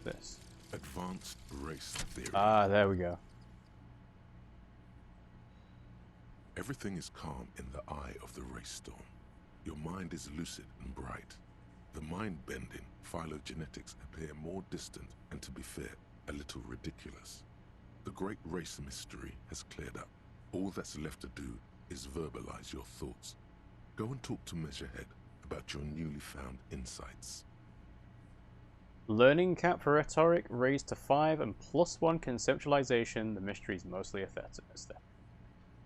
this? Advanced race theory. Ah, there we go. Everything is calm in the eye of the race storm. Your mind is lucid and bright. The mind-bending phylogenetics appear more distant and, to be fair, a little ridiculous. The great race mystery has cleared up. All that's left to do is verbalize your thoughts. Go and talk to Measurehead about your newly found insights. Learning cap for rhetoric raised to 5 and +1 conceptualization. The mystery is mostly a there.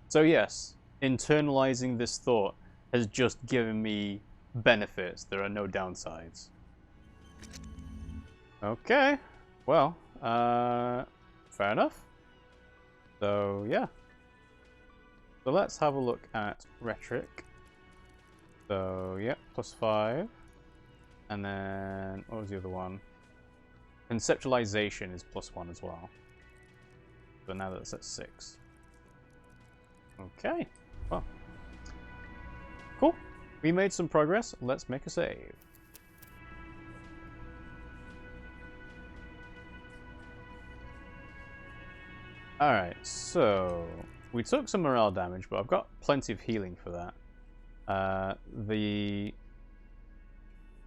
So yes, internalizing this thought has just given me benefits. There are no downsides. Okay, well, fair enough. So yeah. So let's have a look at rhetoric. So yeah, +5. And then, what was the other one? Conceptualization is +1 as well. So now that's at 6. Okay, well. Cool. We made some progress. Let's make a save. Alright, so we took some morale damage, but I've got plenty of healing for that.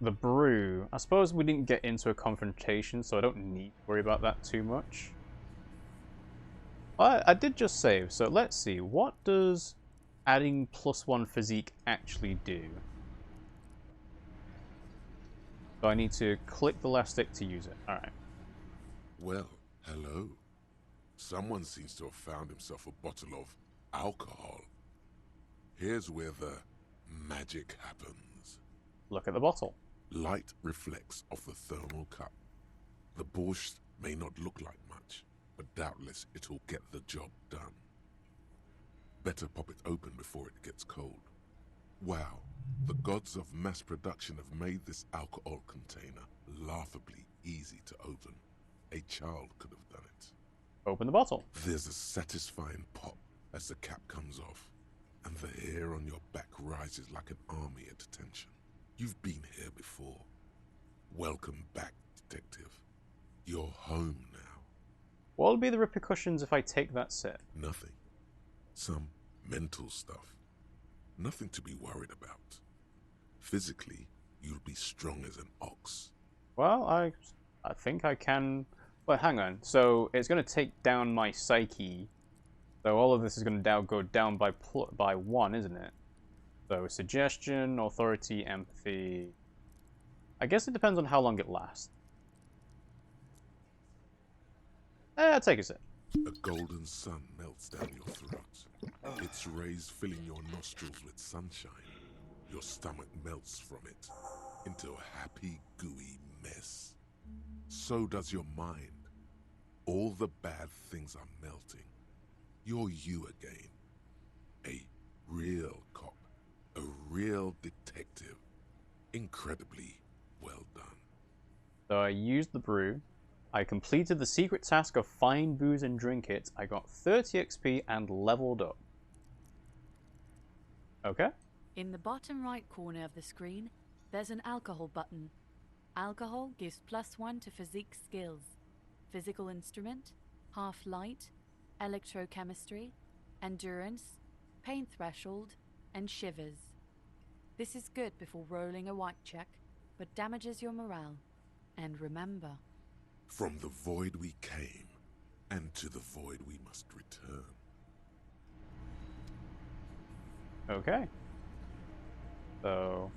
The brew, I suppose we didn't get into a confrontation, so I don't need to worry about that too much. I did just save, so let's see. What does adding +1 physique actually do? So I need to click the left stick to use it. Alright. Well, hello. Someone seems to have found himself a bottle of alcohol. Here's where the magic happens. Look at the bottle. Light reflects off the thermal cup. The borscht may not look like much, but doubtless it'll get the job done. Better pop it open before it gets cold. Wow, the gods of mass production have made this alcohol container laughably easy to open. A child could have done it. Open the bottle. There's a satisfying pop as the cap comes off, and the hair on your back rises like an army at attention. You've been here before. Welcome back, detective. You're home now. What will be the repercussions if I take that sip? Nothing. Some mental stuff. Nothing to be worried about. Physically, you'll be strong as an ox. Well, I think I can... Well, hang on. So it's going to take down my psyche. So all of this is going to go down by 1, isn't it? So suggestion, authority, empathy. I guess it depends on how long it lasts. I'll take a sip. A golden sun melts down your throat. Its rays filling your nostrils with sunshine. Your stomach melts from it into a happy, gooey mess. So does your mind. All the bad things are melting. You're you again. A real cop. A real detective. Incredibly well done. So I used the brew. I completed the secret task of find booze and drink it. I got 30 XP and leveled up. Okay. In the bottom right corner of the screen, there's an alcohol button. Alcohol gives +1 to physique skills. Physical instrument, half light, electrochemistry, endurance, pain threshold, and shivers. This is good before rolling a white check, but damages your morale. And remember, from the void we came, and to the void we must return. Okay. So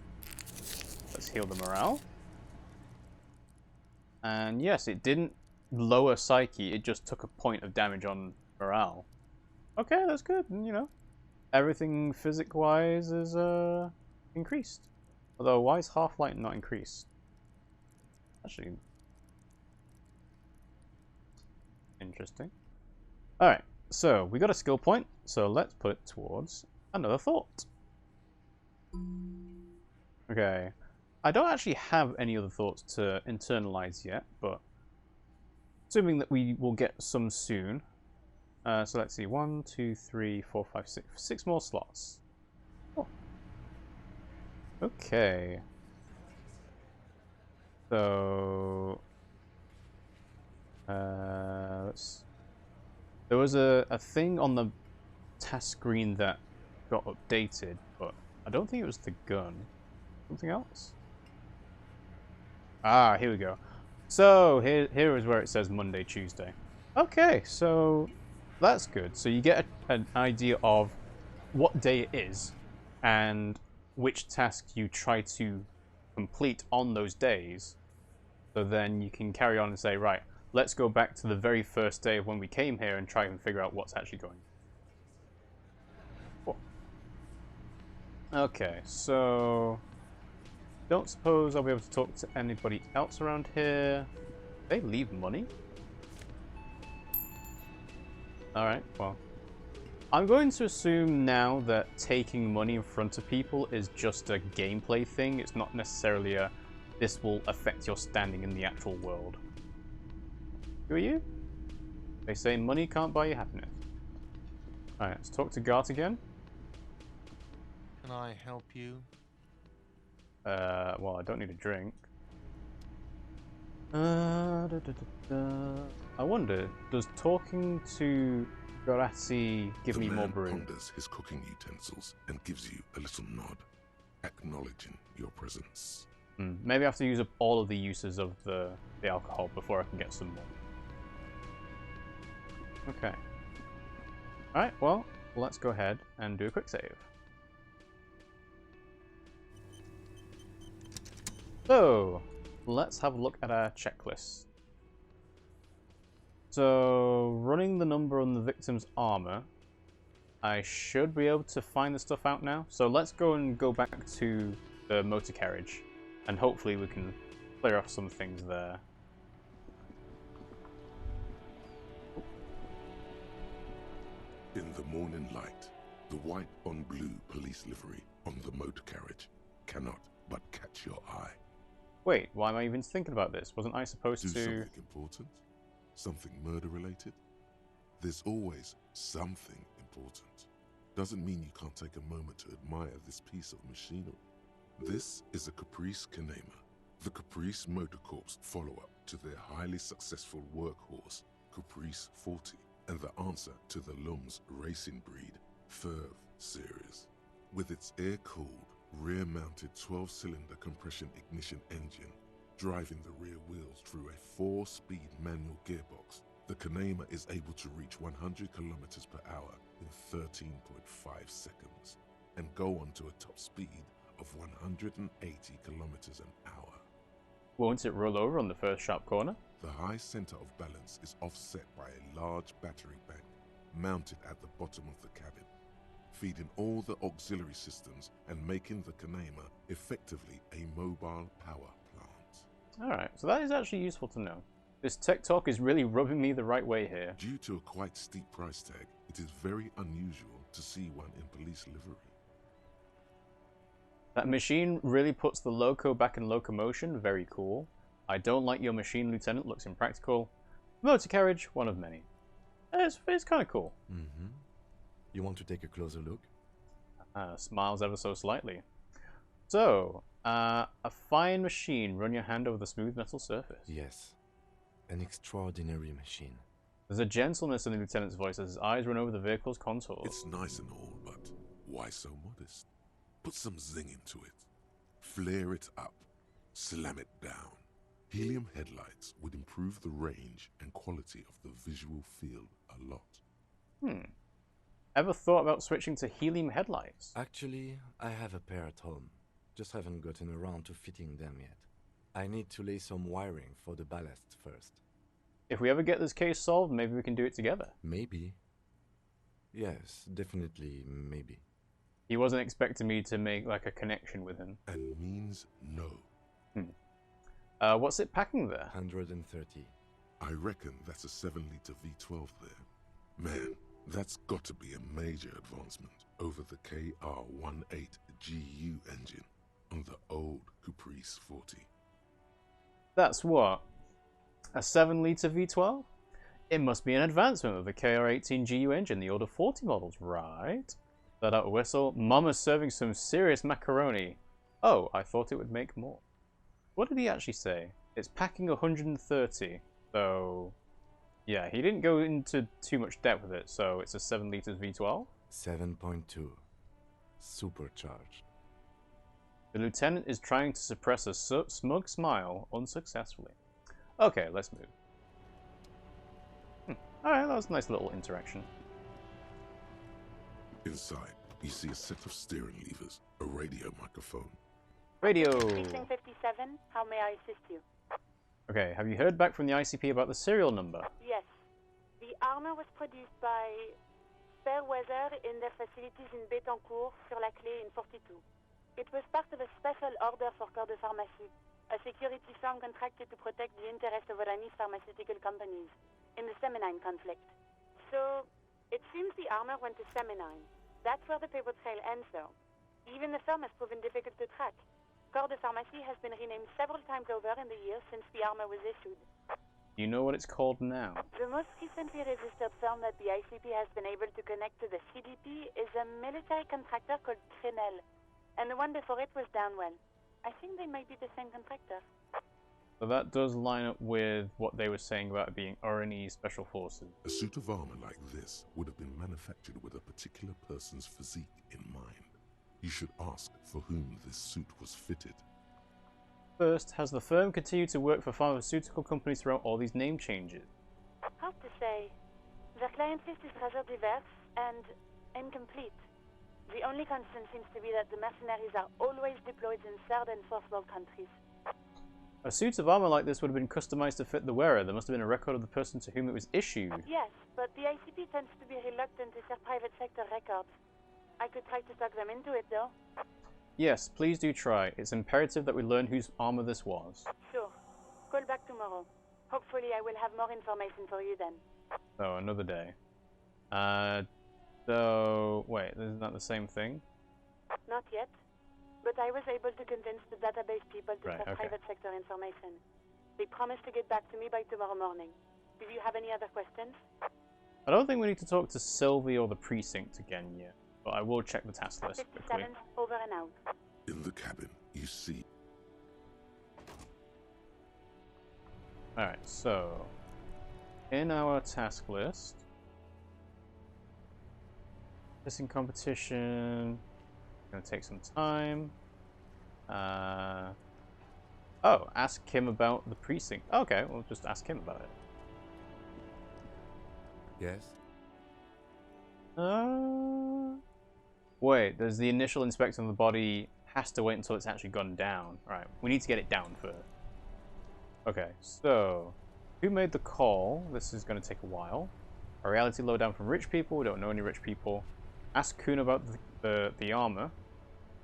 let's heal the morale. And yes, it didn't lower psyche, it just took a point of damage on morale. Okay, that's good. You know, everything physic-wise is increased. Although, why is half-light not increased? Actually, interesting. Alright, so we got a skill point, so let's put it towards another thought. Okay, I don't actually have any other thoughts to internalize yet, but assuming that we will get some soon. So let's see, 1, 2, 3, 4, 5, 6. 6 more slots. Oh. Okay. So There was a thing on the task screen that got updated, but I don't think it was the gun. Something else? Ah, here we go. So, here is where it says Monday, Tuesday. Okay, so that's good. So you get an idea of what day it is and which tasks you try to complete on those days. So then you can carry on and say, right, let's go back to the very first day of when we came here and try and figure out what's actually going on. Okay, so don't suppose I'll be able to talk to anybody else around here. They leave money? Alright, well. I'm going to assume now that taking money in front of people is just a gameplay thing. It's not necessarily a, this will affect your standing in the actual world. Who are you? They say money can't buy you happiness. Alright, let's talk to Gart again. Can I help you? Well, I don't need a drink. I wonder, does talking to Gorati give me more brew? The man ponders his cooking utensils and gives you a little nod, acknowledging your presence. Maybe I have to use up all of the uses of the alcohol before I can get some more. Okay. Alright, well, let's go ahead and do a quick save. So, let's have a look at our checklist. So, running the number on the victim's armor, I should be able to find the stuff out now. So let's go back to the motor carriage, and hopefully we can clear off some things there. In the morning light, the white on blue police livery on the motor carriage cannot but catch your eye. Wait, why am I even thinking about this? Wasn't I supposed Do to... something important? Something murder-related? There's always something important. Doesn't mean you can't take a moment to admire this piece of machinery. This is a Caprice Kanema, the Caprice Motor Corps follow-up to their highly successful workhorse, Caprice 40, and the answer to the Lum's racing breed, Ferv series. With its air-cooled, rear-mounted 12-cylinder compression ignition engine, driving the rear wheels through a 4-speed manual gearbox, the Kanema is able to reach 100 kilometers per hour in 13.5 seconds, and go on to a top speed of 180 kilometers an hour. Won't it roll over on the first sharp corner? The high center of balance is offset by a large battery bank mounted at the bottom of the cabin, feeding all the auxiliary systems and making the Kanema effectively a mobile power plant. Alright, so that is actually useful to know. This tech talk is really rubbing me the right way here. Due to a quite steep price tag, it is very unusual to see one in police livery. That machine really puts the loco back in locomotion. Very cool. I don't like your machine, Lieutenant. Looks impractical. Motor carriage, one of many. It's kind of cool. Mm-hmm. You want to take a closer look? Smiles ever so slightly. So, a fine machine. Run your hand over the smooth metal surface. Yes. An extraordinary machine. There's a gentleness in the Lieutenant's voice as his eyes run over the vehicle's contours. It's nice and all, but why so modest? Put some zing into it. Flare it up. Slam it down. Helium headlights would improve the range and quality of the visual field a lot. Ever thought about switching to helium headlights? Actually, I have a pair at home. Just haven't gotten around to fitting them yet. I need to lay some wiring for the ballast first. If we ever get this case solved, maybe we can do it together. Maybe. Yes, definitely maybe. He wasn't expecting me to make like a connection with him. And means no. What's it packing there? 130. I reckon that's a 7-liter V12 there. Man, that's got to be a major advancement over the KR18GU engine on the old Caprice 40. That's what? A 7-liter V12? It must be an advancement of the KR18GU engine, the older 40 models, right? Let out a whistle. Mama's serving some serious macaroni. Oh, I thought it would make more. What did he actually say? It's packing 130, so Yeah, he didn't go into too much depth with it, so it's a 7 liters V12. 7.2. Supercharged. The lieutenant is trying to suppress a smug smile unsuccessfully. Okay, let's move. Alright, that was a nice little interaction. Inside, you see a set of steering levers, a radio microphone. Radio! Precinct 57, how may I assist you? Okay, have you heard back from the ICP about the serial number? Yes. The armor was produced by Fairweather in their facilities in Betancourt, sur la Clé in 42. It was part of a special order for Corps de Pharmacie, a security firm contracted to protect the interests of Oranese pharmaceutical companies in the Semenine conflict. So, it seems the armor went to Semenine. That's where the paper trail ends, though. Even the firm has proven difficult to track. Corps de Pharmacie has been renamed several times over in the years since the armor was issued. Do you know what it's called now? The most recently registered firm that the ICP has been able to connect to the CDP is a military contractor called Trinell, and the one before it was Downwell. I think they might be the same contractor. So that does line up with what they were saying about it being Oranese Special Forces. A suit of armor like this would have been manufactured with a particular person's physique in mind. You should ask for whom this suit was fitted. First, has the firm continued to work for pharmaceutical companies throughout all these name changes? Hard to say. Their client list is rather diverse and incomplete. The only constant seems to be that the mercenaries are always deployed in third and fourth world countries. A suit of armor like this would have been customized to fit the wearer. There must have been a record of the person to whom it was issued. Yes, but the ICP tends to be reluctant to share private sector records. I could try to talk them into it, though. Yes, please do try. It's imperative that we learn whose armor this was. Sure. Call back tomorrow. Hopefully I will have more information for you then. So, another day. So, wait, isn't that the same thing? Not yet. But I was able to convince the database people to Right, share okay. private sector information. They promised to get back to me by tomorrow morning. Do you have any other questions? I don't think we need to talk to Sylvie or the precinct again yet, but I will check the task list quickly. 57, over and out. In the cabin, you see Alright, so in our task list, missing competition, gonna take some time. Oh, ask Kim about the precinct. Okay, we'll just ask him about it. Yes? Wait, there's the initial inspection of the body has to wait until it's actually gone down. Right, we need to get it down first. Okay, so who made the call? This is going to take a while. A reality lowdown from rich people. We don't know any rich people. Ask Kuhn about the armor.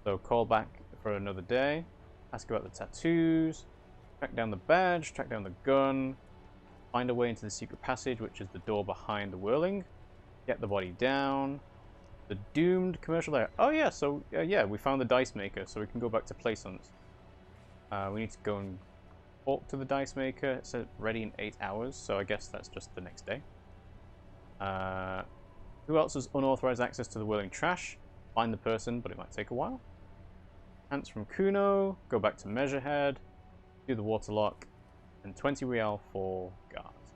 So call back for another day. Ask about the tattoos. Track down the badge. Track down the gun. Find a way into the secret passage, which is the door behind the whirling. Get the body down. The doomed commercial area. Oh yeah, so yeah, we found the dice maker, so we can go back to Plaisance. We need to go and talk to the dice maker. It said ready in 8 hours, so I guess that's just the next day. Who else has unauthorized access to the whirling trash? Find the person, but it might take a while. Ants from Kuno. Go back to Measurehead. Do the waterlock. And 20 real for guards.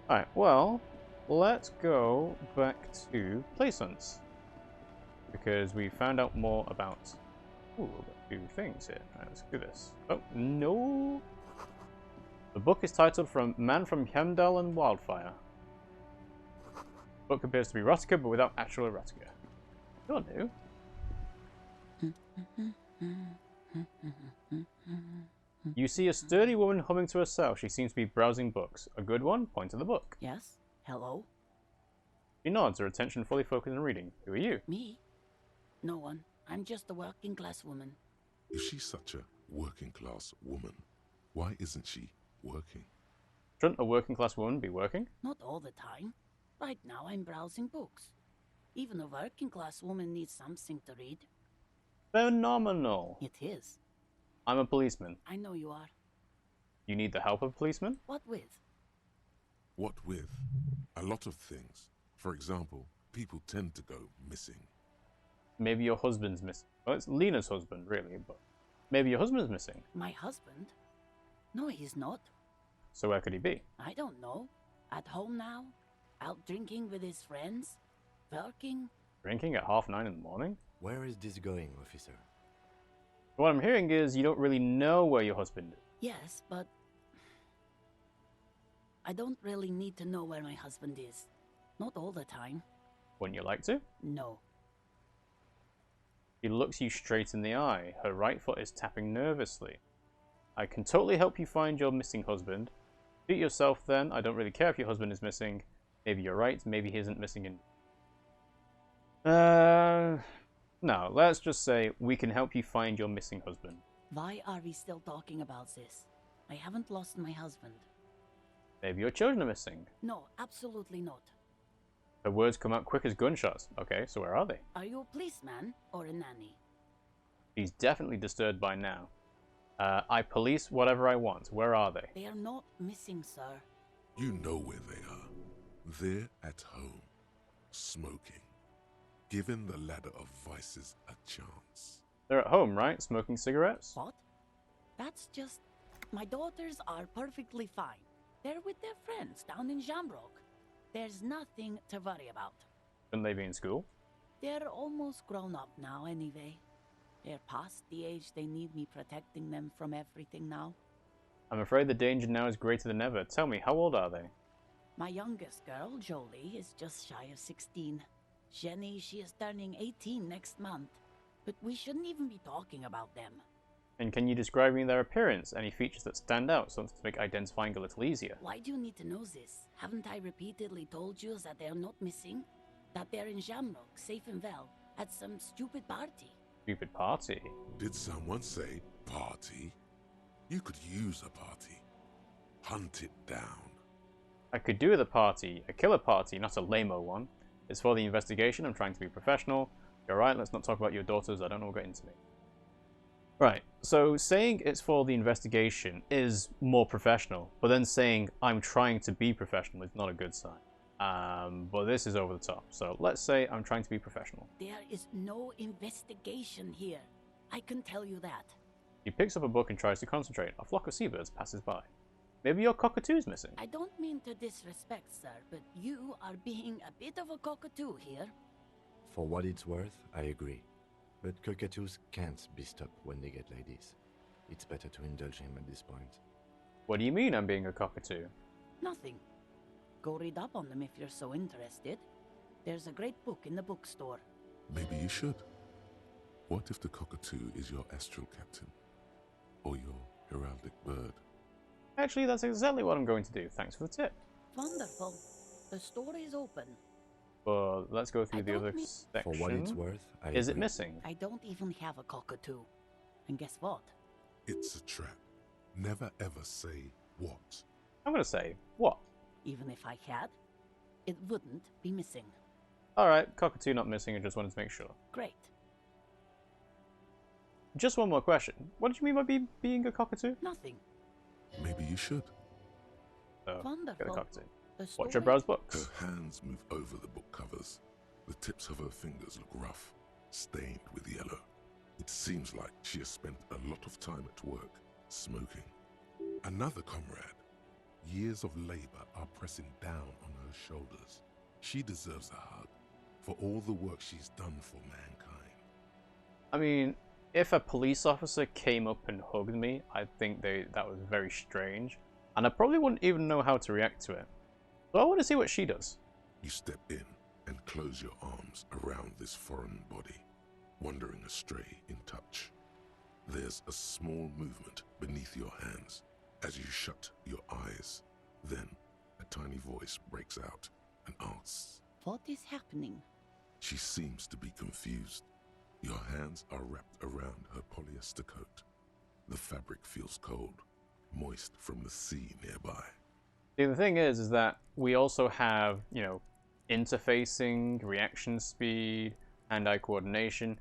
Alright, well, let's go back to Plaisance. Because we found out more about... Ooh, we've got 2 things here. Alright, let's do this. Oh, no! The book is titled Man from Hemdal and Wildfire. The book appears to be erotica, but without actual erotica. You're new. You see a sturdy woman humming to herself. She seems to be browsing books. A good one? Point to the book. Yes? Hello? She nods, her attention fully focused on reading. Who are you? Me? No one. I'm just a working class woman. if she's such a working class woman, why isn't she working? Shouldn't a working class woman be working? Not all the time. Right now I'm browsing books. Even a working class woman needs something to read. Phenomenal. It is. I'm a policeman. I know you are. You need the help of a policeman? What with? What with? A lot of things. For example, people tend to go missing. Maybe your husband's missing. Well, it's Lena's husband, really, but maybe your husband's missing. My husband? No, he's not. So where could he be? I don't know. At home now? Out drinking with his friends? Working? Drinking at 9:30 in the morning? Where is this going, officer? What I'm hearing is you don't really know where your husband is. Yes, but I don't really need to know where my husband is. Not all the time. Wouldn't you like to? No. She looks you straight in the eye. Her right foot is tapping nervously. I can totally help you find your missing husband. Shoot yourself then. I don't really care if your husband is missing. Maybe you're right. Maybe he isn't missing in... No, let's just say we can help you find your missing husband. Why are we still talking about this? I haven't lost my husband. Maybe your children are missing. No, absolutely not. Her words come out quick as gunshots. Okay, so where are they? Are you a policeman or a nanny? She's definitely disturbed by now. I police whatever I want. Where are they? They are not missing, sir. You know where they are. They're at home, smoking, giving the ladder of vices a chance. They're at home, right? Smoking cigarettes? What? That's just... My daughters are perfectly fine. They're with their friends down in Shamrock. There's nothing to worry about. Shouldn't they be in school? They're almost grown up now anyway. They're past the age they need me protecting them from everything now. I'm afraid the danger now is greater than ever. Tell me, how old are they? My youngest girl, Jolie, is just shy of 16. Jenny, she is turning 18 next month. But we shouldn't even be talking about them. And can you describe me their appearance? Any features that stand out, something to make identifying a little easier? Why do you need to know this? Haven't I repeatedly told you that they're not missing? That they're in Shamrock, safe and well, at some stupid party? Stupid party. Did someone say party? You could use a party. Hunt it down. I could do with a party, a killer party, not a lame-o one. It's for the investigation, I'm trying to be professional. You're right, let's not talk about your daughters, I don't know what got into me. Right, so saying it's for the investigation is more professional, but then saying I'm trying to be professional is not a good sign. But this is over the top, so let's say I'm trying to be professional. There is no investigation here. I can tell you that. He picks up a book and tries to concentrate. A flock of seabirds passes by. Maybe your cockatoo's missing. I don't mean to disrespect, sir, but you are being a bit of a cockatoo here. For what it's worth, I agree. But cockatoos can't be stopped when they get ladies. It's better to indulge him at this point. What do you mean I'm being a cockatoo? Nothing. Go read up on them if you're so interested. There's a great book in the bookstore. Maybe you should. What if the cockatoo is your astral captain? Or your heraldic bird? Actually, that's exactly what I'm going to do. Thanks for the tip. Wonderful. The store is open. But let's go through I the don't other mean- section. For what it's worth, I Is it agree. missing? I don't even have a cockatoo. And guess what? It's a trap. Never ever say what. I'm going to say, what? Even if I had, it wouldn't be missing. Alright, cockatoo not missing, I just wanted to make sure. Great. Just one more question. What did you mean by being a cockatoo? Nothing. Maybe you should. So, get a Wonderful. cockatoo. The Watch her story- browse books. Her hands move over the book covers. The tips of her fingers look rough, stained with yellow. It seems like she has spent a lot of time at work, smoking. Another comrade. Years of labor are pressing down on her shoulders. She deserves a hug for all the work she's done for mankind. I mean, if a police officer came up and hugged me, I think that was very strange. And I probably wouldn't even know how to react to it. So I want to see what she does. You step in and close your arms around this foreign body, wandering astray in touch. There's a small movement beneath your hands as you shut your eyes. Then a tiny voice breaks out and asks. What is happening? She seems to be confused. Your hands are wrapped around her polyester coat. The fabric feels cold, moist from the sea nearby. See, the thing is that we also have, interfacing, reaction speed, hand-eye coordination.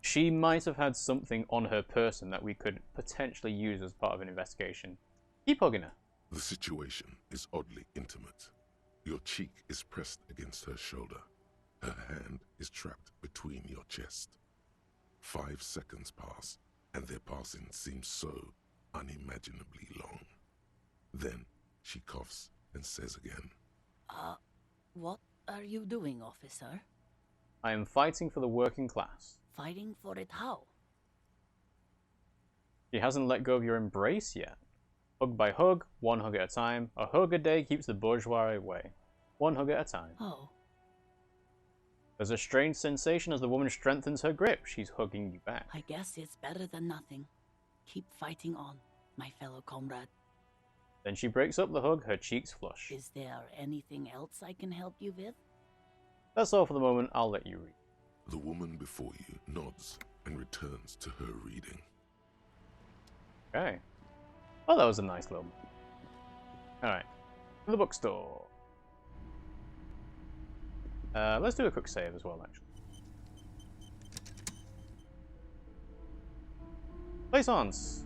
She might have had something on her person that we could potentially use as part of an investigation. Keep hugging her. The situation is oddly intimate. Your cheek is pressed against her shoulder. Her hand is trapped between your chest. 5 seconds pass, and their passing seems so unimaginably long. Then she coughs and says again, What are you doing, officer? I am fighting for the working class. Fighting for it how? She hasn't let go of your embrace yet. Hug by hug, one hug at a time. A hug a day keeps the bourgeois away. One hug at a time. Oh, There's a strange sensation as the woman strengthens her grip. She's hugging you back. I guess it's better than nothing. Keep fighting on, my fellow comrade. Then she breaks up the hug, her cheeks flush. Is there anything else I can help you with? That's all for the moment. I'll let you read. The woman before you nods and returns to her reading. Okay. Well, that was a nice little... Alright. To the bookstore. Let's do a quick save as well, actually. Plaisance!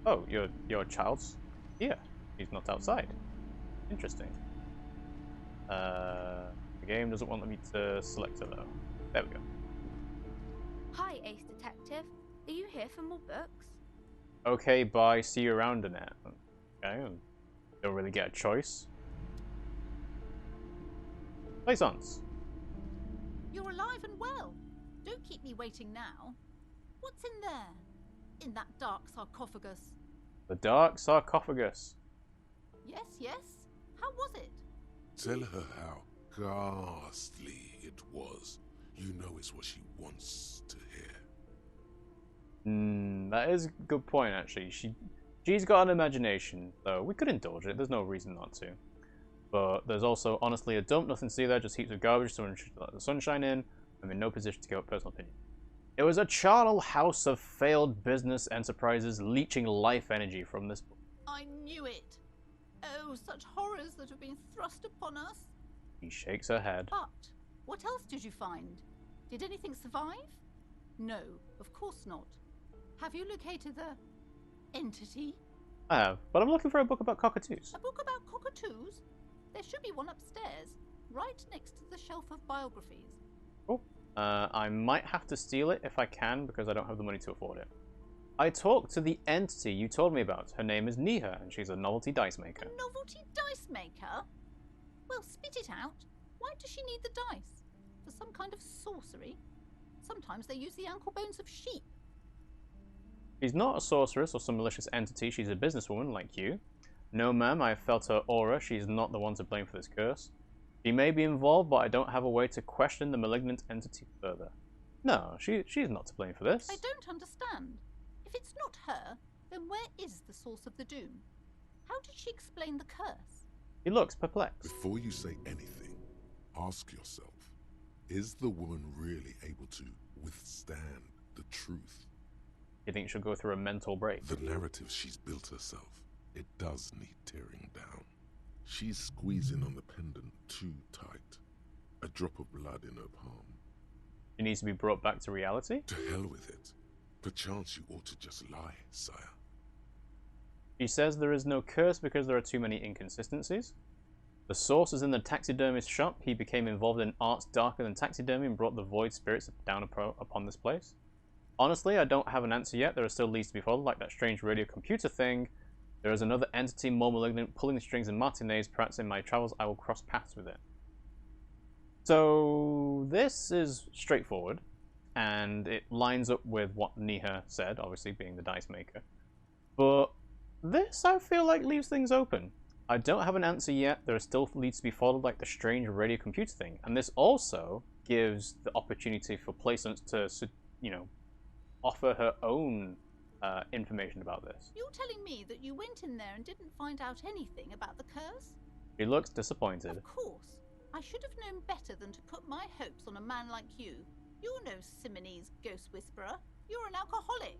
Oh, your child's here. He's not outside. Interesting. The game doesn't want me to select it though. There we go. Hi, Ace Detective. Are you here for more books? Okay, bye. See you around, Annette. Okay. Don't really get a choice. Plaisance. You're alive and well. Don't keep me waiting now. What's in there? In that dark sarcophagus? The dark sarcophagus. Yes, yes. How was it? Tell her how ghastly it was. You know it's what she wants to hear. That is a good point, actually. She's got an imagination, though. We could indulge it. There's no reason not to. But there's also, honestly, a dump. Nothing to see there. Just heaps of garbage. Someone should let the sunshine in. I'm in no position to give up personal opinion. It was a charnel house of failed business enterprises leeching life energy from this book. I knew it. Oh, such horrors that have been thrust upon us. She shakes her head. But what else did you find? Did anything survive? No, of course not. Have you located the entity? I have, but I'm looking for a book about cockatoos. A book about cockatoos? There should be one upstairs, right next to the shelf of biographies. Cool. I might have to steal it if I can, because I don't have the money to afford it. I talked to the entity you told me about. Her name is Niha, and she's a novelty dice maker. A novelty dice maker? Well, spit it out. Why does she need the dice? For some kind of sorcery? Sometimes they use the ankle bones of sheep. She's not a sorceress or some malicious entity. She's a businesswoman like you. No, ma'am, I have felt her aura. She's not the one to blame for this curse. She may be involved, but I don't have a way to question the malignant entity further. No, she's not to blame for this. I don't understand. If it's not her, then where is the source of the doom? How did she explain the curse? He looks perplexed. Before you say anything, ask yourself, is the woman really able to withstand the truth? You think she'll go through a mental break? The narrative she's built herself, it does need tearing down. She's squeezing on the pendant too tight. A drop of blood in her palm. She needs to be brought back to reality? To hell with it. Perchance you ought to just lie, sire. She says there is no curse because there are too many inconsistencies. The source is in the taxidermist's shop. He became involved in arts darker than taxidermy and brought the void spirits down upon this place. Honestly, I don't have an answer yet. There are still leads to be followed, like that strange radio computer thing. There is another entity more malignant pulling the strings in matinees. Perhaps in my travels I will cross paths with it. So this is straightforward, and it lines up with what Niha said, obviously being the dice maker. But this, I feel like, leaves things open. I don't have an answer yet. There are still leads to be followed, like the strange radio computer thing. And this also gives the opportunity for Plaisance to, you know, offer her own information about this. You're telling me that you went in there and didn't find out anything about the curse? She looks disappointed. Of course. I should have known better than to put my hopes on a man like you. You're no Simonese ghost whisperer. You're an alcoholic.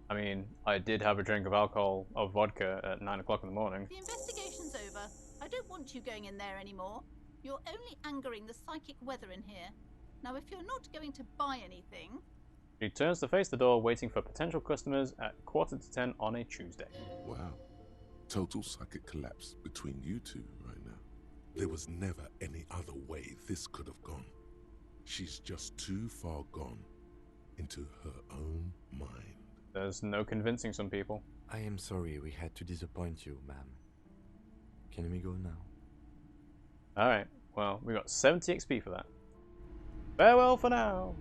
I mean, I did have a drink of alcohol, of vodka, at 9 o'clock in the morning. The investigation's over. I don't want you going in there anymore. You're only angering the psychic weather in here. Now, if you're not going to buy anything... She turns to face the door, waiting for potential customers at 9:45 on a Tuesday. Wow. Total psychic collapse between you two right now. There was never any other way this could have gone. She's just too far gone into her own mind. There's no convincing some people. I am sorry we had to disappoint you, ma'am. Can we go now? Alright, well, we got 70 XP for that. Farewell for now!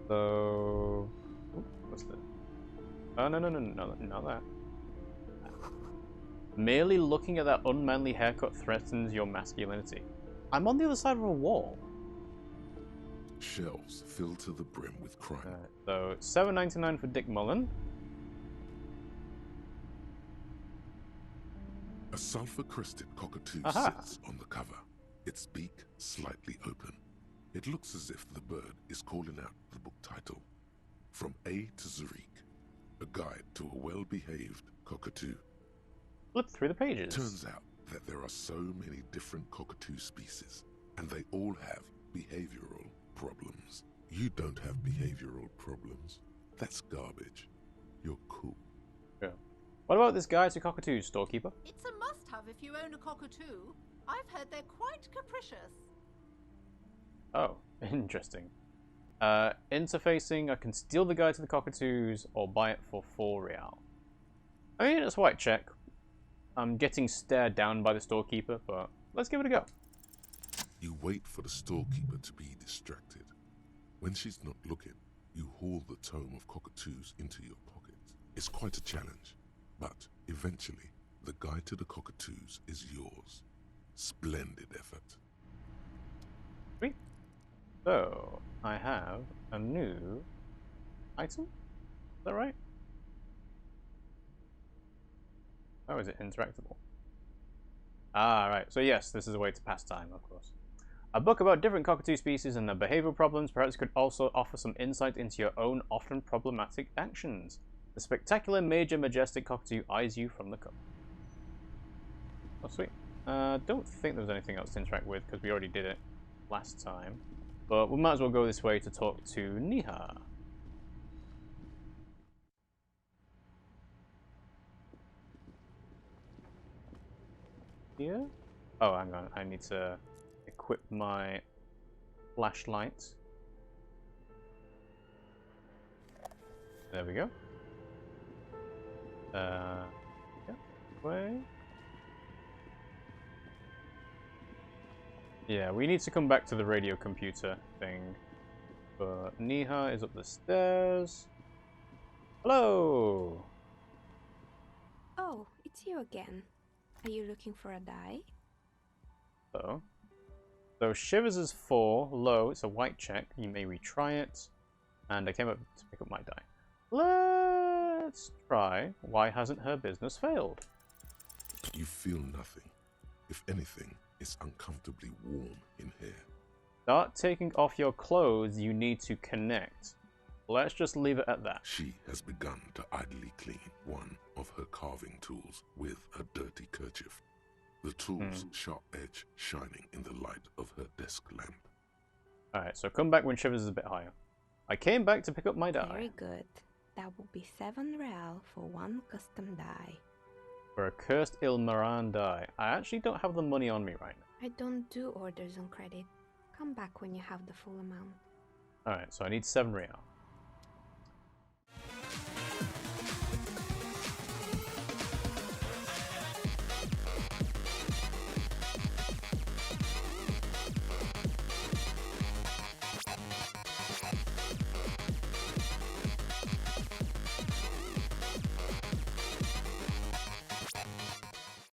So... Ooh, what's this? Oh, no, not that. Merely looking at that unmanly haircut threatens your masculinity. I'm on the other side of a wall. Shelves filled to the brim with crime. So, $7.99 for Dick Mullen. A sulfur-crested cockatoo Aha. sits on the cover, its beak slightly open. It looks as if the bird is calling out the book title, From A to Zurich, a guide to a well-behaved cockatoo. Flip through the pages. Turns out that there are so many different cockatoo species, and they all have behavioral problems. You don't have behavioral problems. That's garbage. You're cool. Yeah. What about this guide to cockatoos, storekeeper? It's a must-have if you own a cockatoo. I've heard they're quite capricious. Oh, interesting. Interfacing, I can steal the guide to the cockatoos or buy it for 4 real. I mean, it's a white check. I'm getting stared down by the storekeeper, but let's give it a go. You wait for the storekeeper to be distracted. When she's not looking, you haul the tome of cockatoos into your pocket. It's quite a challenge, but eventually, the guide to the cockatoos is yours. Splendid effort. Sweet. So, I have a new item? Is that right? Oh, is it interactable? Ah, right. So yes, this is a way to pass time, of course. A book about different cockatoo species and their behavioral problems perhaps could also offer some insight into your own often problematic actions. The spectacular major majestic cockatoo eyes you from the cover. Oh, sweet. Don't think there was anything else to interact with because we already did it last time. But we might as well go this way to talk to Niha. Here? Oh, hang on. I need to equip my flashlight. There we go. Yeah, way. Yeah, we need to come back to the radio computer thing. But Niha is up the stairs. Hello! Oh, it's you again. Are you looking for a die? So Shivers is 4, low, it's a white check, you may retry it. And I came up to pick up my die. Let's try. Why hasn't her business failed? You feel nothing. If anything, it's uncomfortably warm in here. Start taking off your clothes, you need to connect. Let's just leave it at that. She has begun to idly clean one of her carving tools with a dirty kerchief. The tool's sharp edge shining in the light of her desk lamp. Alright, so come back when Shivers is a bit higher. I came back to pick up my die. Very good. That will be 7 real for 1 custom die. For a cursed Ilmaran die. I actually don't have the money on me right now. I don't do orders on credit. Come back when you have the full amount. Alright, so I need 7 real.